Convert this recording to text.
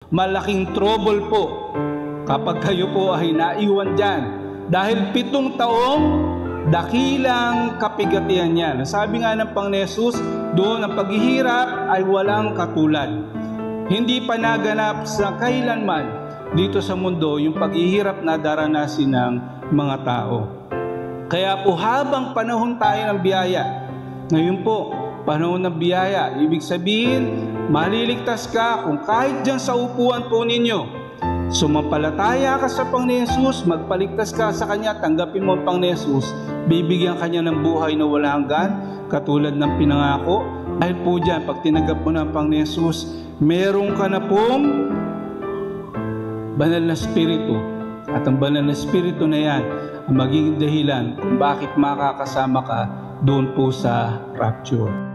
Malaking trouble po kapag kayo po ay naiwan dyan. Dahil 7 taong dakilang kapigatian yan. Sabi nga ng Panginoon Hesus, doon ang paghihirap ay walang katulad. Hindi pa naganap sa kailanman dito sa mundo yung paghihirap na daranasin ng mga tao. Kaya po habang panahon tayo ng biyaya, ngayon po, panahon ng biyaya, ibig sabihin, maliligtas ka kung kahit dyan sa upuan po ninyo, sumampalataya ka sa Panginoon Hesus, magpaligtas ka sa Kanya, tanggapin mo ang Panginoon Hesus, bibigyan Kanya ng buhay na walang hanggan, katulad ng pinangako. Dahil po dyan, pag tinanggap mo ng Panginoon Hesus, meron ka na pong banal na spirito. At ang banal na spirito na yan, ang magiging dahilan kung bakit makakasama ka doon po sa rapture.